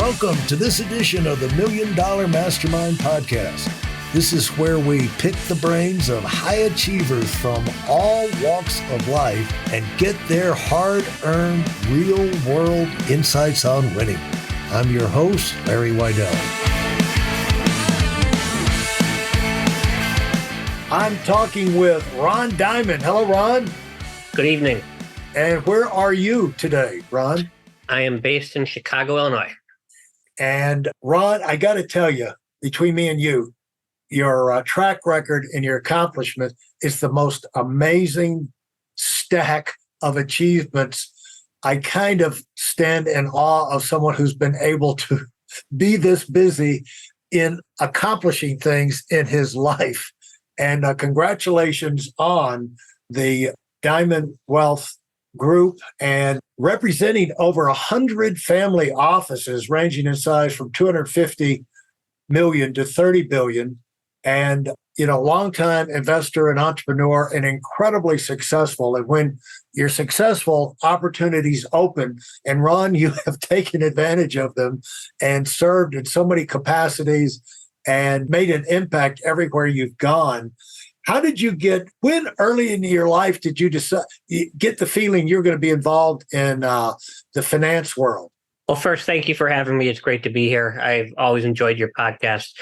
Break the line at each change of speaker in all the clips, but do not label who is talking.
Welcome to this edition of the Million Dollar Mastermind podcast. This is where we pick the brains of high achievers from all walks of life and get their hard-earned, real-world insights on winning. I'm your host, Larry Weidel. I'm talking with Ron Diamond. Hello, Ron.
Good evening.
And where are you today, Ron?
I am based in Chicago, Illinois.
And Ron, I got to tell you, between me and you, your track record and your accomplishment is the most amazing stack of achievements. I kind of stand in awe of someone who's been able to be this busy in accomplishing things in his life. And congratulations on the Diamond Wealth Group and representing over 100 family offices ranging in size from 250 million to 30 billion. And, longtime investor and entrepreneur and incredibly successful. And when you're successful, opportunities open. And Ron, you have taken advantage of them and served in so many capacities and made an impact everywhere you've gone. How did you when early in your life did you get the feeling you're going to be involved in the finance world?
Well, first, thank you for having me. It's great to be here. I've always enjoyed your podcast.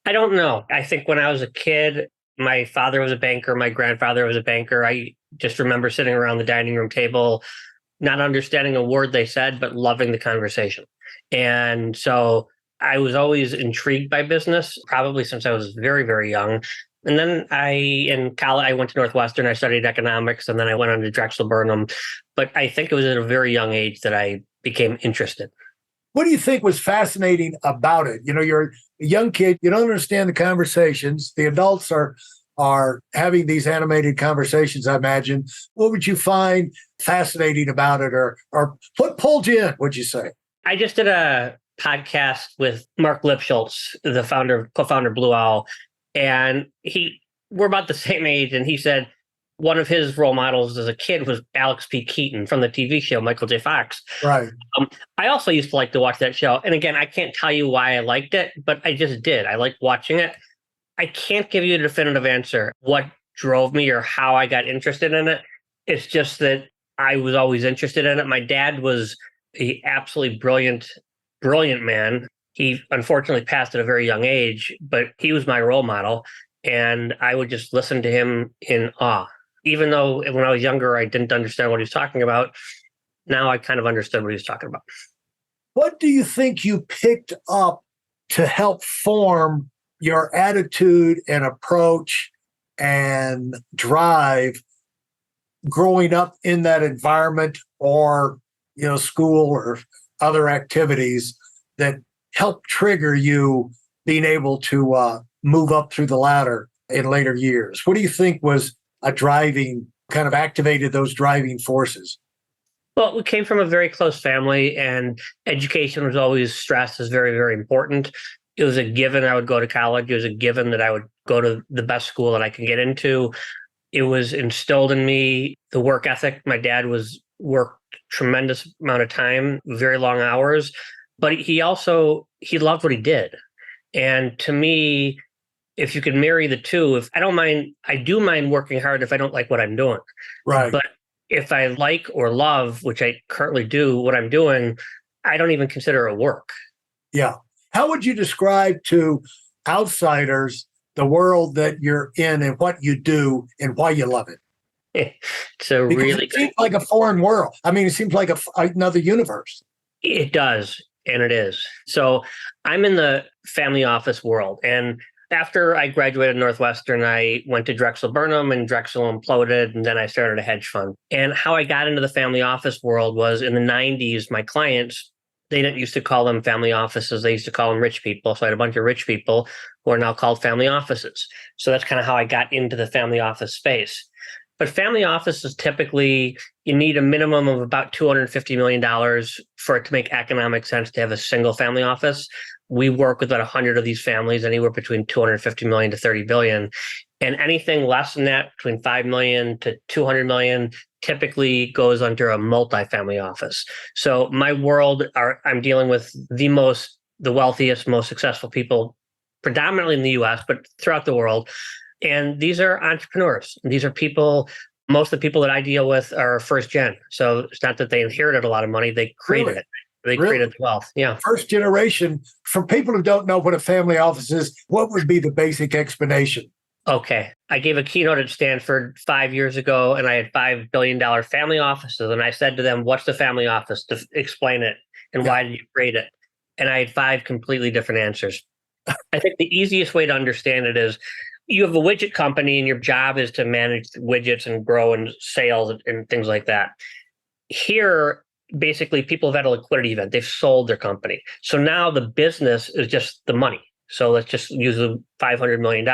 I don't know. I think when I was a kid, my father was a banker. My grandfather was a banker. I just remember sitting around the dining room table, not understanding a word they said, but loving the conversation. And so I was always intrigued by business, probably since I was very, very young. And then in college, I went to Northwestern. I studied economics, and then I went on to Drexel Burnham. But I think it was at a very young age that I became interested.
What do you think was fascinating about it? You're a young kid. You don't understand the conversations. The adults are having these animated conversations, I imagine. What would you find fascinating about it, or what pulled you in, would you say?
I just did a podcast with Mark Lipschultz, the co-founder of Blue Owl. And we're about the same age. And he said one of his role models as a kid was Alex P. Keaton from the TV show Michael J. Fox.
Right.
I also used to like to watch that show. And again, I can't tell you why I liked it, but I just did. I liked watching it. I can't give you a definitive answer what drove me or how I got interested in it. It's just that I was always interested in it. My dad was an absolutely brilliant man. He unfortunately passed at a very young age, but he was my role model. And I would just listen to him in awe. Even though when I was younger, I didn't understand what he was talking about. Now I kind of understood what he was talking about.
What do you think you picked up to help form your attitude and approach and drive growing up in that environment or, school or other activities that help trigger you being able to move up through the ladder in later years? What do you think was kind of activated those driving forces?
Well, we came from a very close family, and education was always stressed as very, very important. It was a given I would go to college. It was a given that I would go to the best school that I could get into. It was instilled in me, the work ethic. My dad worked tremendous amount of time, very long hours. But he loved what he did. And to me, if you could marry the two, I do mind working hard if I don't like what I'm doing.
Right.
But if I like or love, which I currently do, what I'm doing, I don't even consider it work.
Yeah. How would you describe to outsiders the world that you're in and what you do and why you love it? It seems like a foreign world. I mean, it seems like another universe.
It does. And it is. So I'm in the family office world. And after I graduated Northwestern, I went to Drexel Burnham, and Drexel imploded. And then I started a hedge fund. And how I got into the family office world was in the 90s, my clients, they didn't used to call them family offices. They used to call them rich people. So I had a bunch of rich people who are now called family offices. So that's kind of how I got into the family office space. But family offices typically, you need a minimum of about $250 million for it to make economic sense to have a single family office. We work with about 100 of these families, anywhere between 250 million to 30 billion. And anything less than that, between 5 million to 200 million, typically goes under a multifamily office. So my world I'm dealing with the wealthiest, most successful people, predominantly in the US, but throughout the world. And these are entrepreneurs. These are people, most of the people that I deal with are first gen. So it's not that they inherited a lot of money, they created
Really?
it. They
Really?
created the wealth. Yeah.
First generation. For people who don't know what a family office is, what would be the basic explanation?
Okay. I gave a keynote at Stanford 5 years ago, and I had $5 billion family offices. And I said to them, what's the family office? To explain it. And
Yeah.
why did you create it? And I had 5 completely different answers. I think the easiest way to understand it is you have a widget company and your job is to manage widgets and grow in sales and things like that. Here, basically, people have had a liquidity event. They've sold their company. So now the business is just the money. So let's just use the $500 million.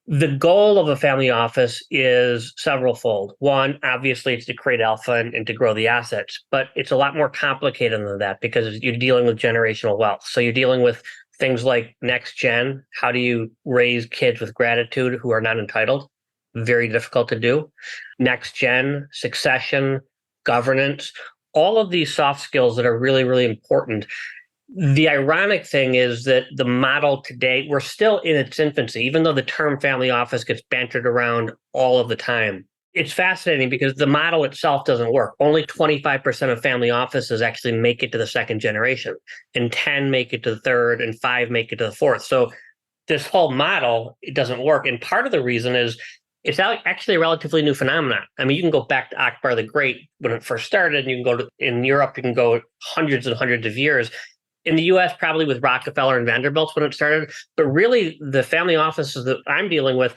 The goal of a family office is several-fold. One, obviously, it's to create alpha and to grow the assets, but it's a lot more complicated than that because you're dealing with generational wealth. So you're dealing with things like next gen. How do you raise kids with gratitude who are not entitled? Very difficult to do. Next gen, succession, governance, all of these soft skills that are really, really important. The ironic thing is that the model today, we're still in its infancy, even though the term family office gets bantered around all of the time. It's fascinating because the model itself doesn't work. Only 25% of family offices actually make it to the second generation, and 10 make it to the third, and 5 make it to the fourth. So this whole model, it doesn't work. And part of the reason is it's actually a relatively new phenomenon. I mean, you can go back to Akbar the Great when it first started, and you can go to, in Europe, you can go hundreds and hundreds of years. In the US, probably with Rockefeller and Vanderbilt when it started. But really, the family offices that I'm dealing with,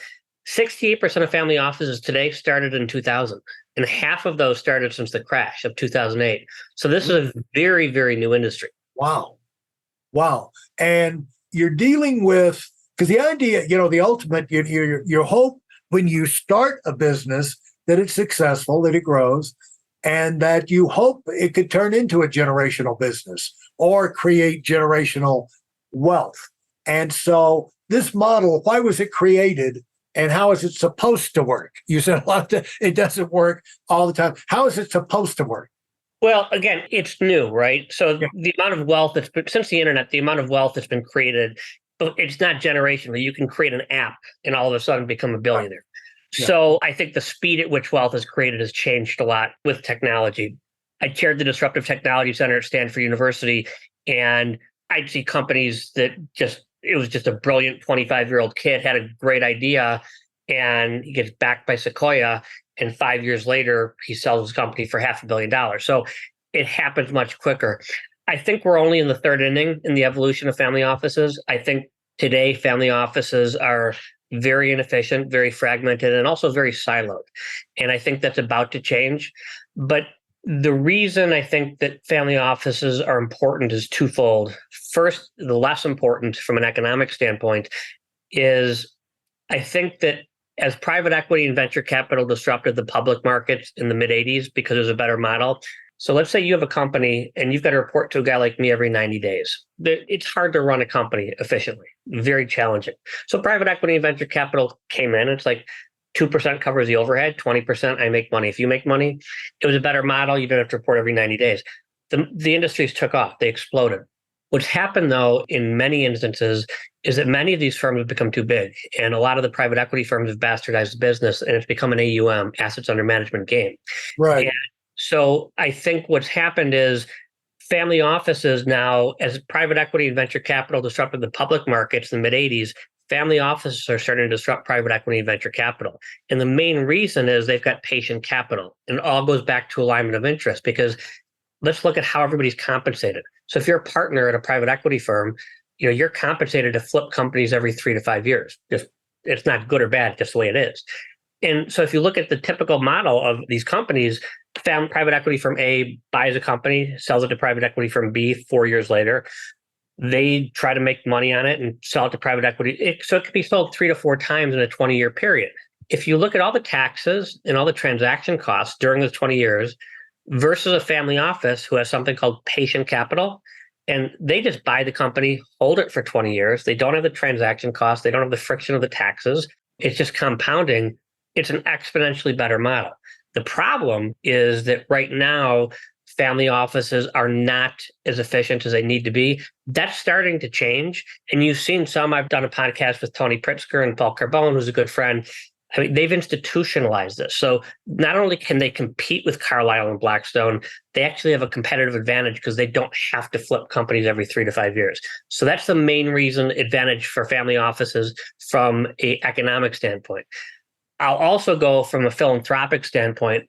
68% of family offices today started in 2000. And half of those started since the crash of 2008. So this is a very, very new industry.
Wow. Wow. And you're dealing with, because the idea, the ultimate, your hope when you start a business that it's successful, that it grows, and that you hope it could turn into a generational business or create generational wealth. And so this model, why was it created and how is it supposed to work? You said a lot of it doesn't work all the time. How is it supposed to work?
Well, again, it's new, right? So
Yeah.
the amount of wealth since the internet, the amount of wealth that's been created, it's not generational. You can create an app and all of a sudden become a billionaire.
Yeah.
So I think the speed at which wealth is created has changed a lot with technology. I chaired the Disruptive Technology Center at Stanford University, and I'd see companies that it was just a brilliant 25-year-old kid had a great idea, and he gets backed by Sequoia, and 5 years later, he sells his company for $500 million. So it happens much quicker. I think we're only in the third inning in the evolution of family offices. I think today family offices are very inefficient, very fragmented, and also very siloed. And I think that's about to change. But the reason I think that family offices are important is twofold. First, the less important from an economic standpoint is I think that as private equity and venture capital disrupted the public markets in the mid-'80s because it was a better model. So let's say you have a company and you've got to report to a guy like me every 90 days. It's hard to run a company efficiently, very challenging. So private equity and venture capital came in. It's like 2% covers the overhead, 20% I make money. If you make money, it was a better model. You didn't have to report every 90 days. The industries took off. They exploded. What's happened, though, in many instances is that many of these firms have become too big. And a lot of the private equity firms have bastardized the business, and it's become an AUM, assets under management game.
Right.
And so I think what's happened is family offices now, as private equity and venture capital disrupted the public markets in the mid-'80s, family offices are starting to disrupt private equity and venture capital. And the main reason is they've got patient capital. And it all goes back to alignment of interest, because let's look at how everybody's compensated. So if you're a partner at a private equity firm, you're compensated to flip companies every 3 to 5 years. It's not good or bad, just the way it is. And so if you look at the typical model of these companies, private equity firm A buys a company, sells it to private equity firm B 4 years later. They try to make money on it and sell it to private equity. So it could be sold 3 to 4 times in a 20-year period. If you look at all the taxes and all the transaction costs during those 20 years versus a family office who has something called patient capital, and they just buy the company, hold it for 20 years. They don't have the transaction costs. They don't have the friction of the taxes. It's just compounding. It's an exponentially better model. The problem is that right now, family offices are not as efficient as they need to be. That's starting to change. And you've seen some. I've done a podcast with Tony Pritzker and Paul Carbone, who's a good friend. I mean, they've institutionalized this. So not only can they compete with Carlyle and Blackstone, they actually have a competitive advantage because they don't have to flip companies every 3 to 5 years. So that's the main reason advantage for family offices from an economic standpoint. I'll also go from a philanthropic standpoint.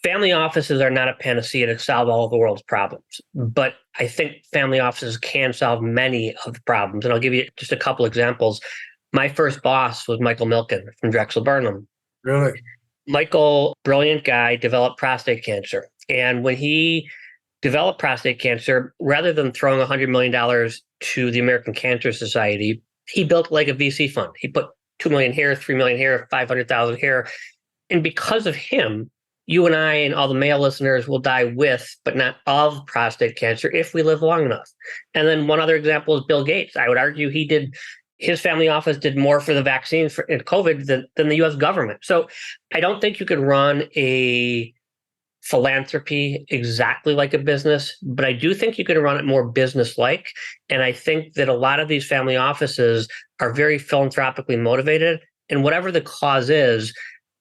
Family offices are not a panacea to solve all of the world's problems, but I think family offices can solve many of the problems. And I'll give you just a couple examples. My first boss was Michael Milken from Drexel Burnham.
Really?
Michael, brilliant guy, developed prostate cancer. And when he developed prostate cancer, rather than throwing $100 million to the American Cancer Society, he built like a VC fund. He put 2 million here, 3 million here, 500,000 here. And because of him, you and I and all the male listeners will die with, but not of, prostate cancer if we live long enough. And then one other example is Bill Gates. I would argue his family office did more for the vaccine in COVID than the US government. So I don't think you could run a philanthropy exactly like a business, but I do think you can run it more business-like. And I think that a lot of these family offices are very philanthropically motivated. And whatever the cause is,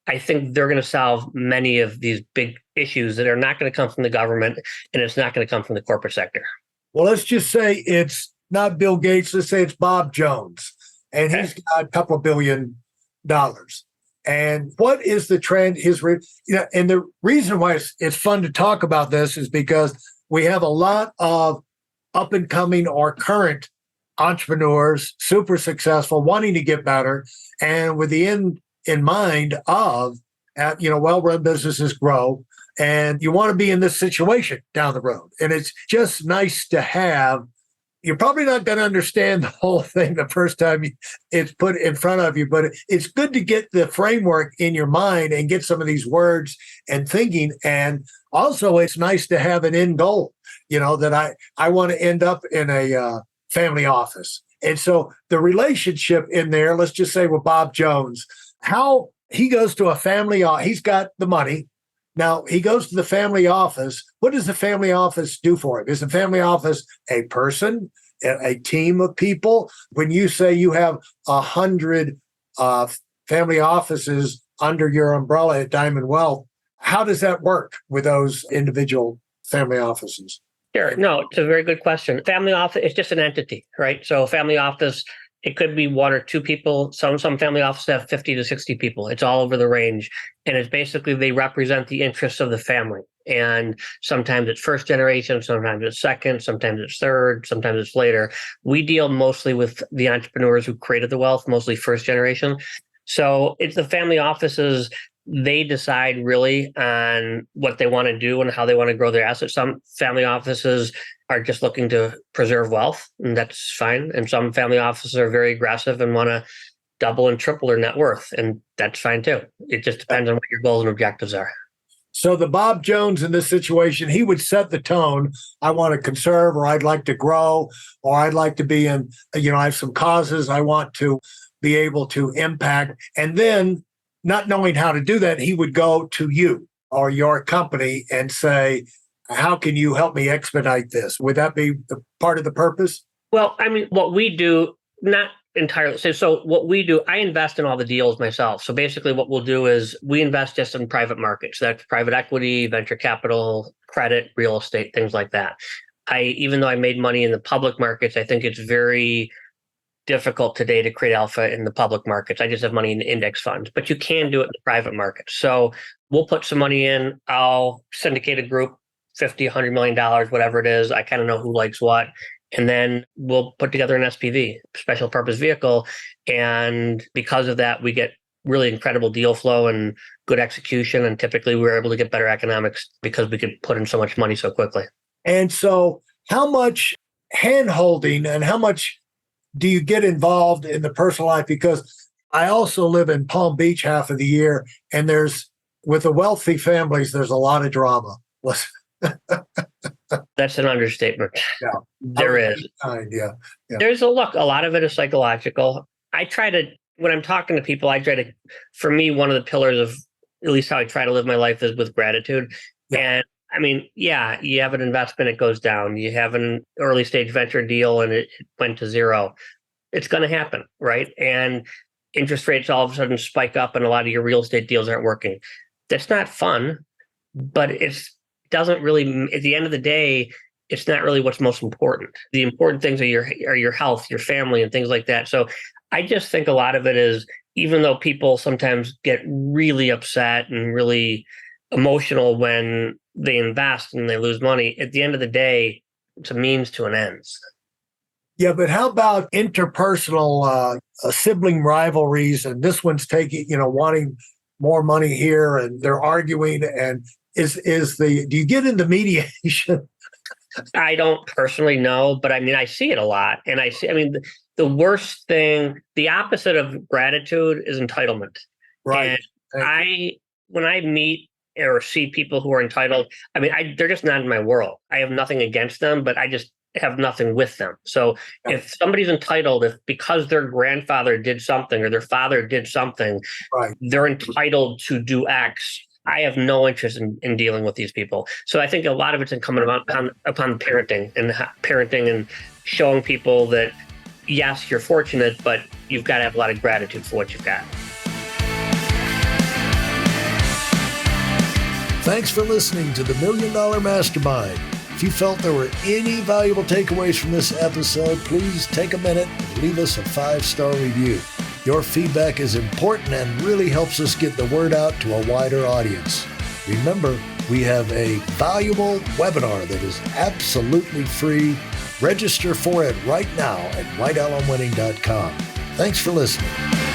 I think they're going to solve many of these big issues that are not going to come from the government, and it's not going to come from the corporate sector.
Well, let's just say it's not Bill Gates. Let's say it's Bob Jones, and he's got a couple of $1 billion. And what is the trend? And the reason why it's fun to talk about this is because we have a lot of up and coming or current entrepreneurs, super successful, wanting to get better, and with the end in mind of, well-run businesses grow, and you want to be in this situation down the road. And it's just nice to have. You're probably not going to understand the whole thing the first time it's put in front of you, but it's good to get the framework in your mind and get some of these words and thinking. And also, it's nice to have an end goal, that I want to end up in a family office. And so the relationship in there, let's just say with Bob Jones, how he goes to a family, he's got the money. Now he goes to the family office. What does the family office do for him? Is the family office a person, a team of people? When you say you have 100 family offices under your umbrella at Diamond Wealth, how does that work with those individual family offices?
Sure. No, it's a very good question. Family office is just an entity, right? So family office, it could be 1 or 2 people. Some family offices have 50 to 60 people. It's all over the range. And it's basically they represent the interests of the family. And sometimes it's first generation, sometimes it's second, sometimes it's third, sometimes it's later. We deal mostly with the entrepreneurs who created the wealth, mostly first generation. So it's the family offices. They decide really on what they want to do and how they want to grow their assets. Some family offices are just looking to preserve wealth, and that's fine. And some family offices are very aggressive and want to double and triple their net worth, and that's fine too. It just depends on what your goals and objectives are.
So the Bob Jones in this situation, he would set the tone. I want to conserve, or I'd like to grow, or I'd like to be in, I have some causes I want to be able to impact. And then, not knowing how to do that, he would go to you or your company and say, how can you help me expedite this? Would that be the part of the purpose?
Well, I mean, what we do, not entirely. So what we do, I invest in all the deals myself. So basically what we'll do is we invest just in private markets. That's private equity, venture capital, credit, real estate, things like that. Even though I made money in the public markets, I think it's very difficult today to create alpha in the public markets. I just have money in index funds, but you can do it in the private markets. So we'll put some money in. I'll syndicate a group, $50, $100 million, whatever it is. I kind of know who likes what. And then we'll put together an SPV, special purpose vehicle. And because of that, we get really incredible deal flow and good execution. And typically we're able to get better economics because we could put in so much money so quickly.
And so how much hand holding and how much do you get involved in the personal life? Because I also live in Palm Beach half of the year, and with the wealthy families, there's a lot of drama.
That's an understatement.
Yeah,
there is.
Yeah.
There's a lot of it is psychological. When I'm talking to people, for me, one of the pillars of at least how I try to live my life, is with gratitude.
Yeah.
And I mean, yeah, you have an investment, it goes down. You have an early stage venture deal and it went to zero. It's going to happen, right? And interest rates all of a sudden spike up and a lot of your real estate deals aren't working. That's not fun, but doesn't really, at the end of the day, it's not really what's most important. The important things are your health, your family, and things like that. So I just think a lot of it is, even though people sometimes get really upset and really emotional when they invest and they lose money, at the end of the day, it's a means to an end.
Yeah, but how about interpersonal sibling rivalries? And this one's taking, wanting more money here, and they're arguing. And do you get into mediation?
I don't personally know, but I mean, I see it a lot. And the worst thing, the opposite of gratitude is entitlement.
Right.
And when I meet or see people who are entitled, they're just not in my world. I have nothing against them, but I just have nothing with them. So if somebody's entitled, if because their grandfather did something or their father did something,
right,
they're entitled to do X, I have no interest in dealing with these people. So I think a lot of it's incumbent upon parenting and showing people that, yes, you're fortunate, but you've got to have a lot of gratitude for what you've got.
Thanks for listening to the Million Dollar Mastermind. If you felt there were any valuable takeaways from this episode, please take a minute and leave us a 5-star review. Your feedback is important and really helps us get the word out to a wider audience. Remember, we have a valuable webinar that is absolutely free. Register for it right now at weidelonwinning.com. Thanks for listening.